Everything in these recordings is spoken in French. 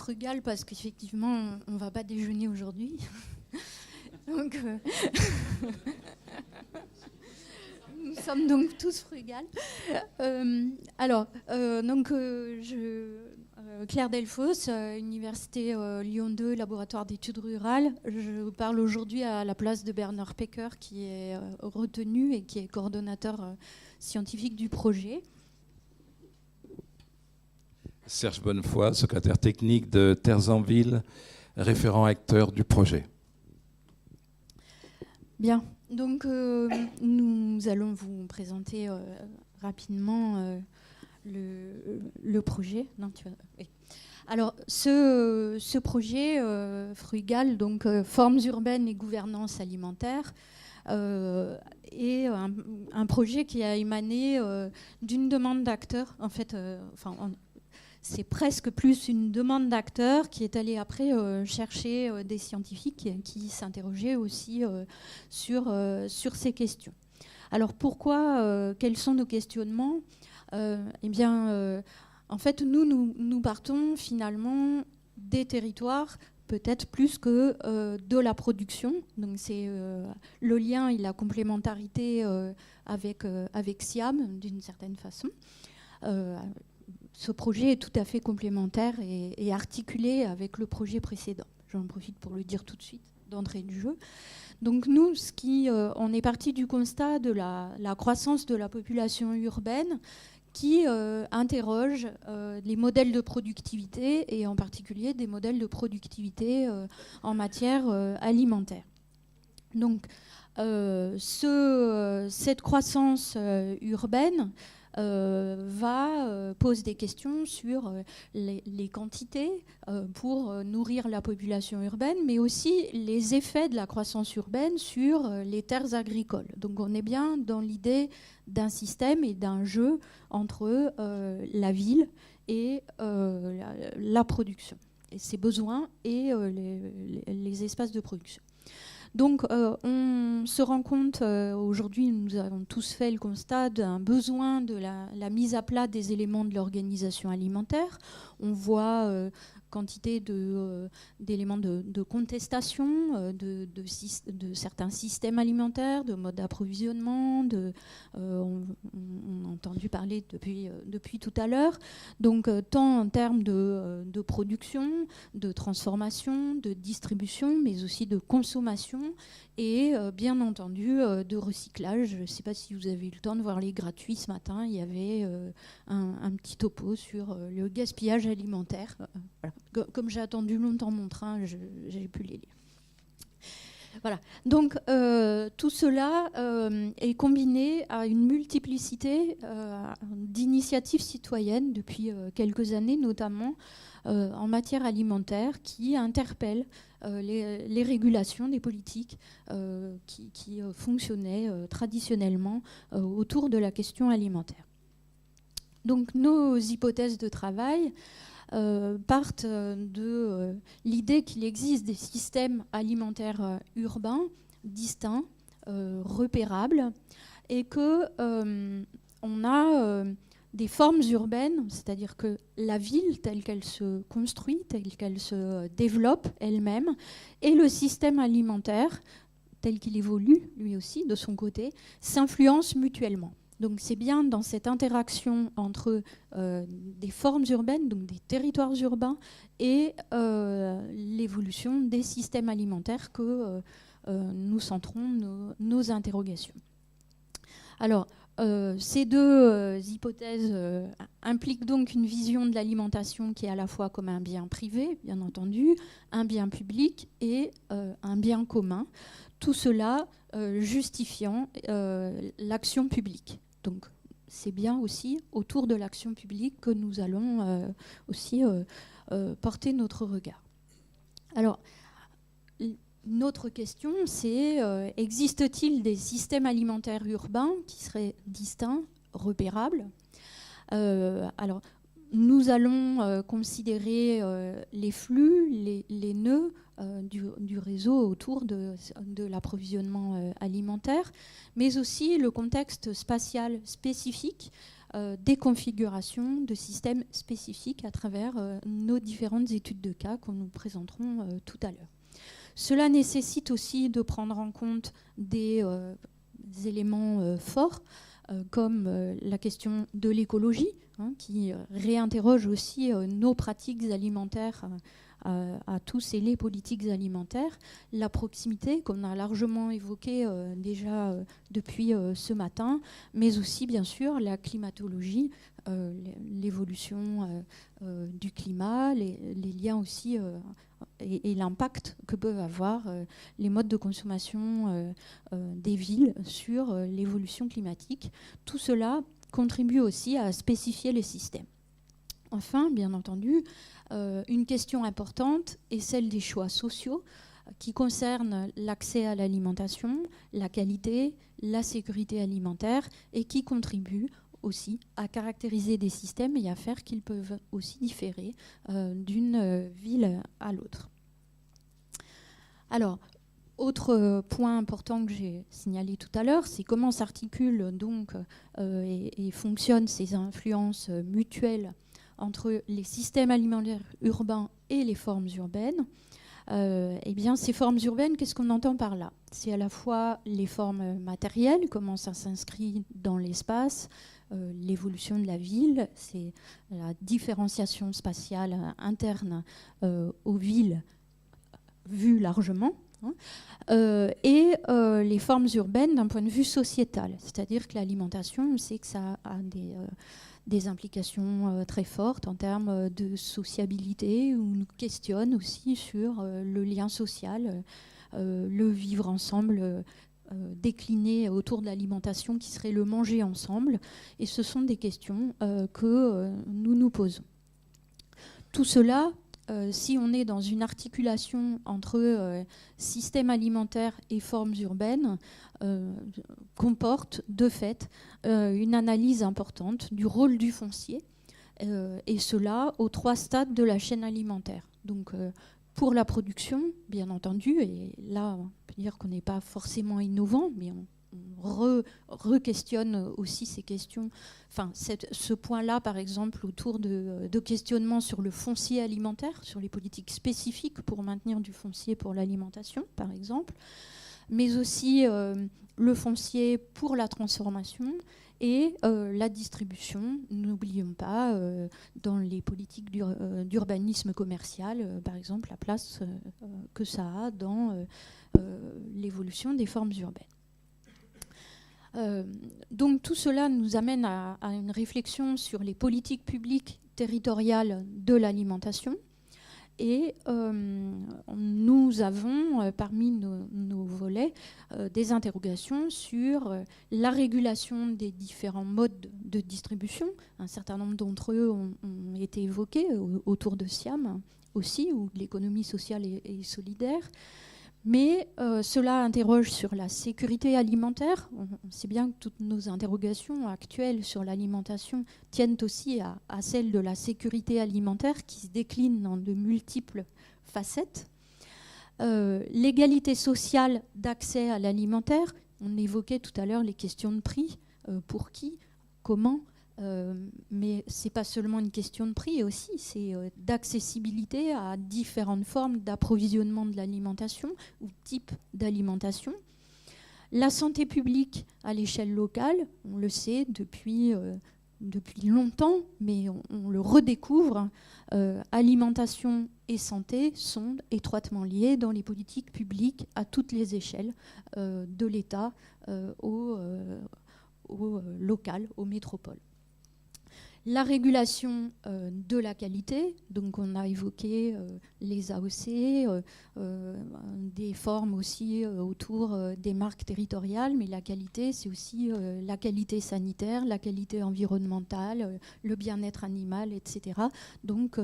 frugal parce qu'effectivement, on ne va pas déjeuner aujourd'hui. Donc, nous sommes donc tous frugales. Claire Delfosse, Université Lyon 2, laboratoire d'études rurales. Je parle aujourd'hui à la place de Bernard Pecker, qui est retenu et qui est coordonnateur scientifique du projet. Serge Bonnefoy, secrétaire technique de Terres en Ville, référent acteur du projet. Bien, donc nous allons vous présenter rapidement le projet. Non, oui. Alors, ce projet frugal, donc formes urbaines et gouvernance alimentaire, est un projet qui a émané d'une demande d'acteurs. En fait, c'est presque plus une demande d'acteurs qui est allée après chercher des scientifiques qui s'interrogeaient aussi sur ces questions. Alors pourquoi, quels sont nos questionnements? En fait, nous partons finalement des territoires, peut-être plus que de la production. Donc c'est le lien et la complémentarité avec SIAM, d'une certaine façon. Ce projet est tout à fait complémentaire et articulé avec le projet précédent. J'en profite pour le dire tout de suite, d'entrée du jeu. Donc nous, on est parti du constat de la croissance de la population urbaine qui interroge les modèles de productivité et en particulier des modèles de productivité en matière alimentaire. Donc cette croissance urbaine pose des questions sur les quantités pour nourrir la population urbaine, mais aussi les effets de la croissance urbaine sur les terres agricoles. Donc on est bien dans l'idée d'un système et d'un jeu entre la ville et la production, et ses besoins et les espaces de production. Donc on se rend compte, aujourd'hui nous avons tous fait le constat d'un besoin de la mise à plat des éléments de l'organisation alimentaire. On voit quantité d'éléments de contestation de certains systèmes alimentaires, de modes d'approvisionnement, on a entendu parler depuis tout à l'heure. Donc tant en termes de production, de transformation, de distribution, mais aussi de consommation et bien entendu de recyclage. Je ne sais pas si vous avez eu le temps de voir les gratuits ce matin, il y avait un petit topo sur le gaspillage alimentaire. Voilà. Comme j'ai attendu longtemps mon train, j'ai pu les lire. Voilà. Donc tout cela est combiné à une multiplicité d'initiatives citoyennes depuis quelques années, notamment en matière alimentaire, qui interpellent les régulations des politiques qui fonctionnaient traditionnellement autour de la question alimentaire. Donc nos hypothèses de travail partent de l'idée qu'il existe des systèmes alimentaires urbains distincts, repérables, et que on a des formes urbaines, c'est-à-dire que la ville telle qu'elle se construit, telle qu'elle se développe elle-même, et le système alimentaire tel qu'il évolue lui aussi de son côté, s'influencent mutuellement. Donc c'est bien dans cette interaction entre des formes urbaines, donc des territoires urbains, et l'évolution des systèmes alimentaires que nous centrons nos interrogations. Alors, ces deux hypothèses impliquent donc une vision de l'alimentation qui est à la fois comme un bien privé, bien entendu, un bien public et un bien commun. Tout cela justifiant l'action publique. Donc, c'est bien aussi autour de l'action publique que nous allons aussi porter notre regard. Alors, notre question, c'est existe-t-il des systèmes alimentaires urbains qui seraient distincts, repérables? Alors, nous allons considérer les flux, les nœuds du réseau autour de l'approvisionnement alimentaire, mais aussi le contexte spatial spécifique des configurations de systèmes spécifiques à travers nos différentes études de cas que nous présenterons tout à l'heure. Cela nécessite aussi de prendre en compte des éléments forts, comme la question de l'écologie, qui réinterroge aussi nos pratiques alimentaires à tous et les politiques alimentaires, la proximité qu'on a largement évoquée déjà depuis ce matin, mais aussi bien sûr la climatologie, l'évolution du climat, les liens aussi et l'impact que peuvent avoir les modes de consommation des villes sur l'évolution climatique. Tout cela contribue aussi à spécifier les systèmes. Enfin, bien entendu, une question importante est celle des choix sociaux qui concernent l'accès à l'alimentation, la qualité, la sécurité alimentaire et qui contribuent aussi à caractériser des systèmes et à faire qu'ils peuvent aussi différer d'une ville à l'autre. Alors, autre point important que j'ai signalé tout à l'heure, c'est comment s'articulent donc et fonctionnent ces influences mutuelles entre les systèmes alimentaires urbains et les formes urbaines. Eh bien, ces formes urbaines, qu'est-ce qu'on entend par là? C'est à la fois les formes matérielles, comment ça s'inscrit dans l'espace, l'évolution de la ville, c'est la différenciation spatiale interne aux villes vues largement, et les formes urbaines d'un point de vue sociétal. C'est-à-dire que l'alimentation, on sait que ça a des implications très fortes en termes de sociabilité, où on nous questionne aussi sur le lien social, le vivre ensemble, décliné autour de l'alimentation qui serait le manger ensemble. Et ce sont des questions que nous nous posons. Tout cela, si on est dans une articulation entre système alimentaire et formes urbaines, comporte de fait une analyse importante du rôle du foncier, et cela aux 3 stades de la chaîne alimentaire. Donc pour la production, bien entendu, et là on peut dire qu'on n'est pas forcément innovant, mais on re-questionne aussi ces questions, enfin ce point-là par exemple autour de questionnements sur le foncier alimentaire, sur les politiques spécifiques pour maintenir du foncier pour l'alimentation par exemple, mais aussi le foncier pour la transformation et la distribution. N'oublions pas dans les politiques d'urbanisme commercial, par exemple, la place que ça a dans l'évolution des formes urbaines. Donc tout cela nous amène à une réflexion sur les politiques publiques territoriales de l'alimentation. Et nous avons, parmi nos volets, des interrogations sur la régulation des différents modes de distribution. Un certain nombre d'entre eux ont été évoqués autour de SIAM aussi, ou de l'économie sociale et solidaire. Mais cela interroge sur la sécurité alimentaire. On sait bien que toutes nos interrogations actuelles sur l'alimentation tiennent aussi à celle de la sécurité alimentaire qui se décline dans de multiples facettes. L'égalité sociale d'accès à l'alimentaire. On évoquait tout à l'heure les questions de prix. Pour qui? Comment? Mais ce n'est pas seulement une question de prix aussi, c'est d'accessibilité à différentes formes d'approvisionnement de l'alimentation ou type d'alimentation. La santé publique à l'échelle locale, on le sait depuis longtemps, mais on le redécouvre, alimentation et santé sont étroitement liées dans les politiques publiques à toutes les échelles, de l'État au local, aux métropoles. La régulation de la qualité, donc on a évoqué les AOC, des formes aussi autour des marques territoriales, mais la qualité, c'est aussi la qualité sanitaire, la qualité environnementale, le bien-être animal, etc. Donc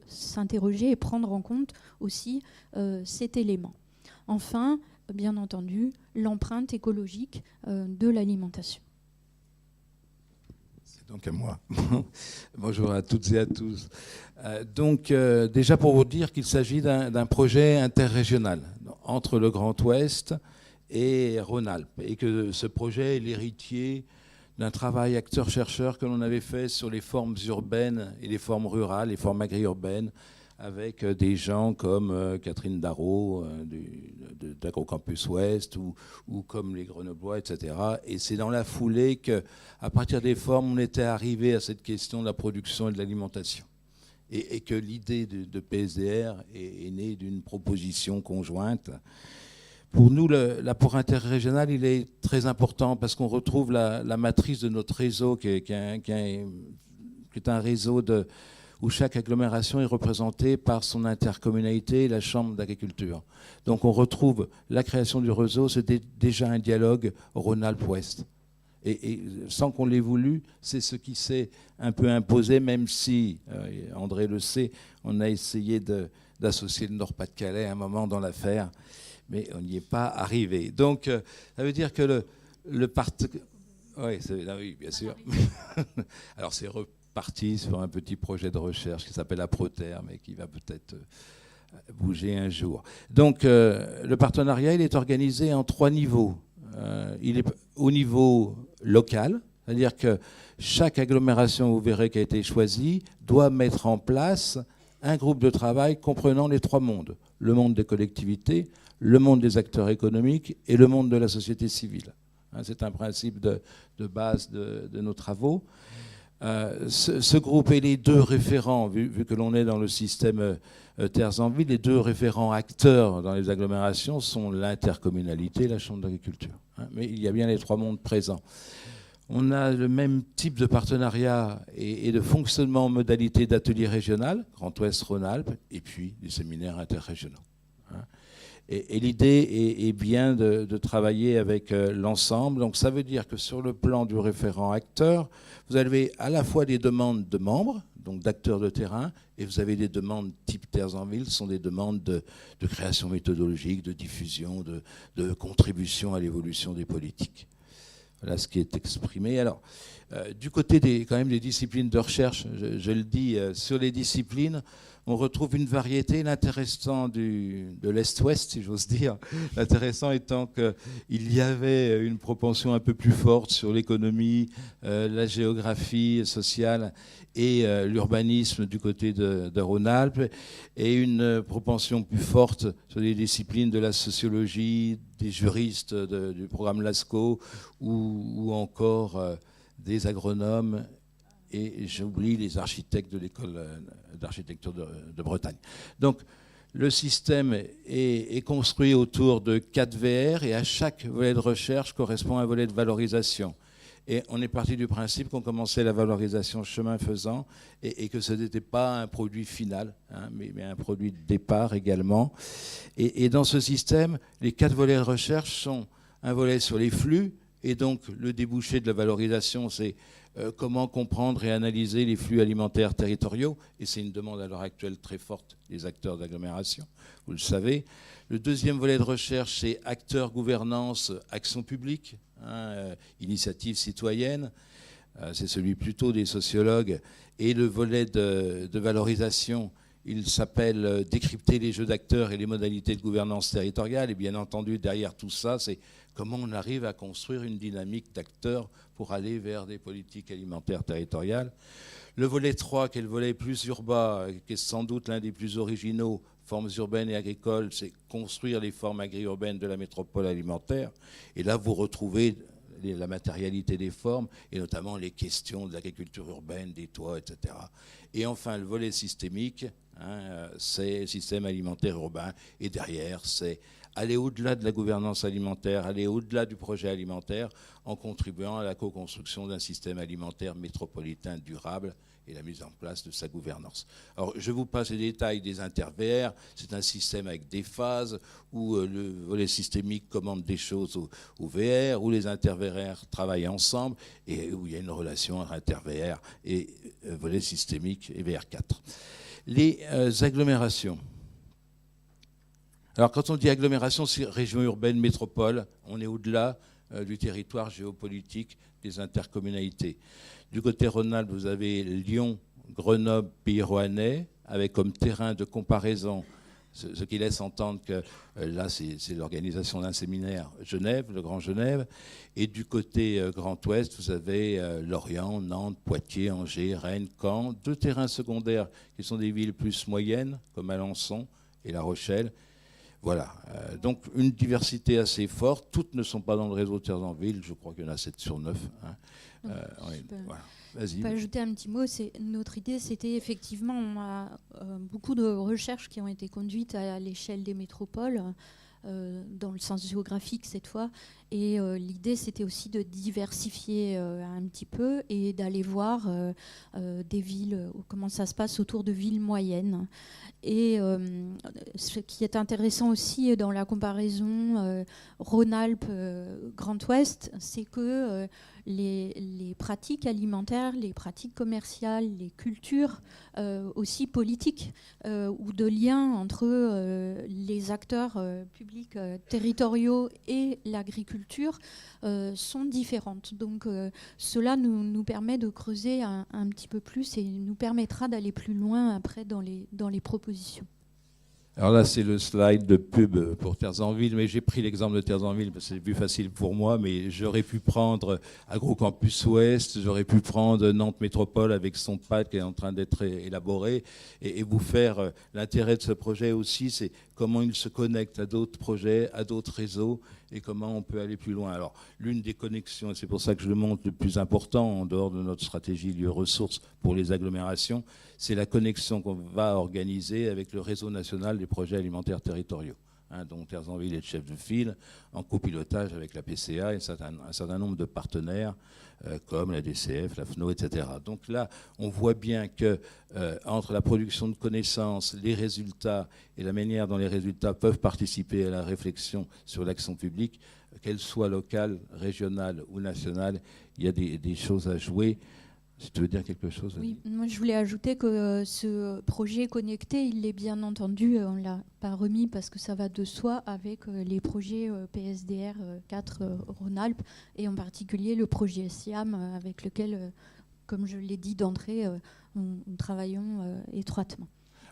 s'interroger et prendre en compte aussi cet élément. Enfin, bien entendu, l'empreinte écologique de l'alimentation. Donc à moi. Bonjour à toutes et à tous. Déjà pour vous dire qu'il s'agit d'un projet interrégional entre le Grand Ouest et Rhône-Alpes, et que ce projet est l'héritier d'un travail acteur-chercheur que l'on avait fait sur les formes urbaines et les formes rurales, les formes agri-urbaines, avec des gens comme Catherine Darro d'Agrocampus Ouest ou comme les Grenoblois, etc. Et c'est dans la foulée qu'à partir des formes, on était arrivé à cette question de la production et de l'alimentation. Et que l'idée de PSDR est née d'une proposition conjointe. Pour nous, l'apport interrégional, il est très important parce qu'on retrouve la matrice de notre réseau qui est un réseau où chaque agglomération est représentée par son intercommunalité et la chambre d'agriculture. Donc on retrouve la création du réseau, c'était déjà un dialogue Rhône-Alpes-Ouest. Et sans qu'on l'ait voulu, c'est ce qui s'est un peu imposé, même si, André le sait, on a essayé d'associer le Nord-Pas-de-Calais à un moment dans l'affaire, mais on n'y est pas arrivé. Donc ça veut dire que le parti... Oui, bien sûr. Alors c'est reparti sur un petit projet de recherche qui s'appelle Aproterre, mais qui va peut-être bouger un jour. Donc le partenariat, il est organisé en 3 niveaux. Il est au niveau local, c'est-à-dire que chaque agglomération, vous verrez, qui a été choisie, doit mettre en place un groupe de travail comprenant les 3 mondes. Le monde des collectivités, le monde des acteurs économiques et le monde de la société civile. C'est un principe de base de nos travaux. Ce groupe et les 2 référents, vu que l'on est dans le système Terres en Ville, les 2 référents acteurs dans les agglomérations sont l'intercommunalité et la chambre d'agriculture. Mais il y a bien les 3 mondes présents. On a le même type de partenariat et de fonctionnement en modalité d'atelier régional, Grand Ouest, Rhône-Alpes, et puis des séminaires interrégionaux. Et l'idée est bien de travailler avec l'ensemble. Donc ça veut dire que sur le plan du référent acteur, vous avez à la fois des demandes de membres, donc d'acteurs de terrain, et vous avez des demandes type Terres en Ville, ce sont des demandes de création méthodologique, de diffusion, de contribution à l'évolution des politiques. Voilà ce qui est exprimé. Alors, du côté quand même des disciplines de recherche, je le dis, sur les disciplines, on retrouve une variété. L'intéressant de l'Est-Ouest, si j'ose dire, l'intéressant étant qu'il y avait une propension un peu plus forte sur l'économie, la géographie sociale et l'urbanisme du côté de Rhône-Alpes, et une propension plus forte sur les disciplines de la sociologie, des juristes du programme LASCO ou encore des agronomes. Et j'oublie les architectes de l'école d'architecture de Bretagne. Donc, le système est construit autour de 4 VR et à chaque volet de recherche correspond un volet de valorisation. Et on est parti du principe qu'on commençait la valorisation chemin faisant et que ce n'était pas un produit final, mais un produit de départ également. Et dans ce système, les 4 volets de recherche sont un volet sur les flux, et donc le débouché de la valorisation, c'est comment comprendre et analyser les flux alimentaires territoriaux, et c'est une demande à l'heure actuelle très forte des acteurs d'agglomération, vous le savez. Le deuxième volet de recherche, c'est acteurs, gouvernance, action publique, initiative citoyenne, c'est celui plutôt des sociologues, et le volet de valorisation, il s'appelle décrypter les jeux d'acteurs et les modalités de gouvernance territoriale, et bien entendu derrière tout ça, c'est comment on arrive à construire une dynamique d'acteurs pour aller vers des politiques alimentaires territoriales. Le volet 3, qui est le volet plus urbain, qui est sans doute l'un des plus originaux, formes urbaines et agricoles, c'est construire les formes agri-urbaines de la métropole alimentaire. Et là, vous retrouvez la matérialité des formes, et notamment les questions de l'agriculture urbaine, des toits, etc. Et enfin, le volet systémique, c'est le système alimentaire urbain, et derrière, c'est aller au-delà de la gouvernance alimentaire, aller au-delà du projet alimentaire, en contribuant à la co-construction d'un système alimentaire métropolitain durable et la mise en place de sa gouvernance. Alors, je vous passe les détails des inter-VR. C'est un système avec des phases où le volet systémique commande des choses au VR, où les inter-VR travaillent ensemble et où il y a une relation entre inter-VR et volet systémique et VR4. Les agglomérations. Alors, quand on dit agglomération, c'est région urbaine, métropole, on est au-delà du territoire géopolitique des intercommunalités. Du côté Rhône-Alpes, vous avez Lyon, Grenoble, Pays Rouennais, avec comme terrain de comparaison Ce qui laisse entendre que là, c'est l'organisation d'un séminaire Genève, le Grand Genève. Et du côté Grand Ouest, vous avez Lorient, Nantes, Poitiers, Angers, Rennes, Caen. 2 terrains secondaires qui sont des villes plus moyennes, comme Alençon et La Rochelle. Voilà. Donc une diversité assez forte. Toutes ne sont pas dans le réseau Terres en Ville. Je crois qu'il y en a 7 sur 9. Hein. Voilà. Je peux ajouter un petit mot. Notre idée, c'était effectivement, on a beaucoup de recherches qui ont été conduites à l'échelle des métropoles, dans le sens géographique cette fois. Et l'idée, c'était aussi de diversifier un petit peu et d'aller voir des villes, comment ça se passe autour de villes moyennes. Et ce qui est intéressant aussi dans la comparaison Rhône-Alpes-Grand Ouest, c'est que les pratiques alimentaires, les pratiques commerciales, les cultures aussi politiques ou de liens entre les acteurs publics territoriaux et l'agriculture sont différentes. Donc cela nous permet de creuser un petit peu plus et nous permettra d'aller plus loin après dans les propositions. Alors là, c'est le slide de pub pour Terres en Ville, mais j'ai pris l'exemple de Terres en Ville parce que c'est plus facile pour moi, mais j'aurais pu prendre Agrocampus Ouest, j'aurais pu prendre Nantes Métropole avec son PAC qui est en train d'être élaboré, et vous faire l'intérêt de ce projet aussi, c'est comment il se connecte à d'autres projets, à d'autres réseaux, et comment on peut aller plus loin. Alors, l'une des connexions, et c'est pour ça que je le montre, le plus important, en dehors de notre stratégie lieu-ressources pour les agglomérations, c'est la connexion qu'on va organiser avec le réseau national des projets alimentaires territoriaux, dont Terres en Ville est le chef de file, en copilotage avec la PCA et un certain nombre de partenaires, comme la DCF, la FNO, etc. Donc là, on voit bien que entre la production de connaissances, les résultats et la manière dont les résultats peuvent participer à la réflexion sur l'action publique, qu'elle soit locale, régionale ou nationale, il y a des choses à jouer. Si tu veux dire quelque chose. Oui, moi je voulais ajouter que ce projet connecté, il est bien entendu, on ne l'a pas remis parce que ça va de soi avec les projets PSDR 4 Rhône-Alpes et en particulier le projet SIAM avec lequel, comme je l'ai dit d'entrée, nous travaillons étroitement.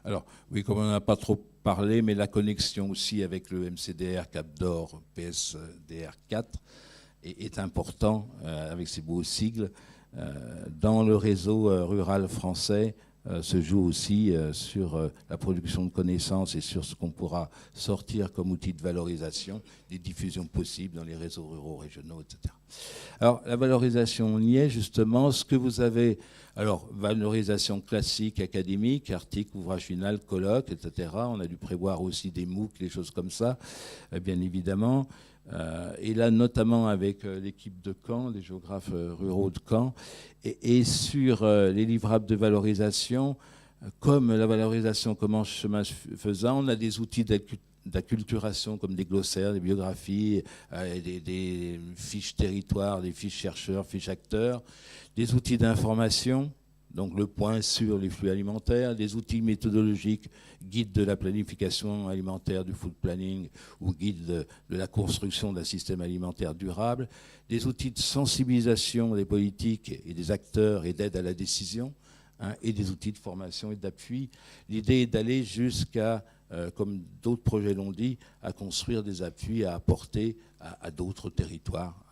Alors oui, comme on n'en a pas trop parlé, mais la connexion aussi avec le MCDR Cap d'Or PSDR 4 est important avec ces beaux sigles. Dans le réseau rural français se joue aussi sur la production de connaissances et sur ce qu'on pourra sortir comme outil de valorisation, des diffusions possibles dans les réseaux ruraux, régionaux, etc. Alors la valorisation, on y est justement. Ce que vous avez, alors valorisation classique, académique, article, ouvrage final, colloque, etc. On a dû prévoir aussi des MOOC, des choses comme ça, bien évidemment. Et là, notamment avec l'équipe de Caen, les géographes ruraux de Caen, et sur les livrables de valorisation, comme la valorisation commence chemin faisant, on a des outils d'acculturation comme des glossaires, des biographies, des fiches territoires, des fiches chercheurs, fiches acteurs, des outils d'information, donc le point sur les flux alimentaires, des outils méthodologiques, guide de la planification alimentaire, du food planning, ou guide de la construction d'un système alimentaire durable, des outils de sensibilisation des politiques et des acteurs et d'aide à la décision, et des outils de formation et d'appui. L'idée est d'aller jusqu'à, comme d'autres projets l'ont dit, à construire des appuis à apporter à d'autres territoires.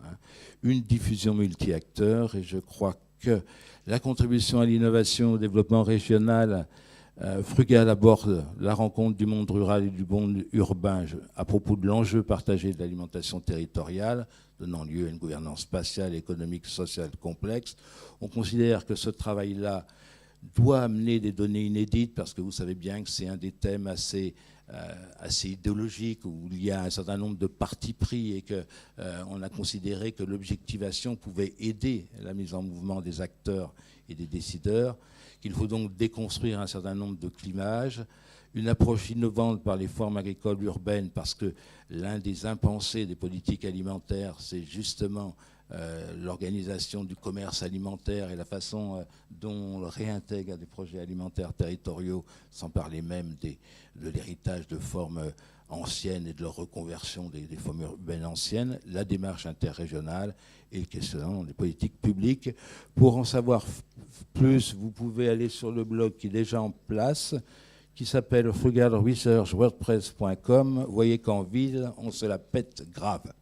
Une diffusion multi-acteurs, et je crois que la contribution à l'innovation, au développement régional, Frugal aborde la rencontre du monde rural et du monde urbain à propos de l'enjeu partagé de l'alimentation territoriale, donnant lieu à une gouvernance spatiale, économique, sociale complexe. On considère que ce travail-là doit amener des données inédites, parce que vous savez bien que c'est un des thèmes assez idéologique, où il y a un certain nombre de partis pris et qu'on a considéré que l'objectivation pouvait aider la mise en mouvement des acteurs et des décideurs, qu'il faut donc déconstruire un certain nombre de clivages, une approche innovante par les formes agricoles urbaines, parce que l'un des impensés des politiques alimentaires, c'est justement l'organisation du commerce alimentaire et la façon dont on le réintègre à des projets alimentaires territoriaux, sans parler même de l'héritage de formes anciennes et de leur reconversion des formes urbaines anciennes, la démarche interrégionale et le questionnement des politiques publiques. Pour en savoir plus, vous pouvez aller sur le blog qui est déjà en place, qui s'appelle frugalresearch.wordpress.com. Vous voyez qu'en ville, on se la pète grave.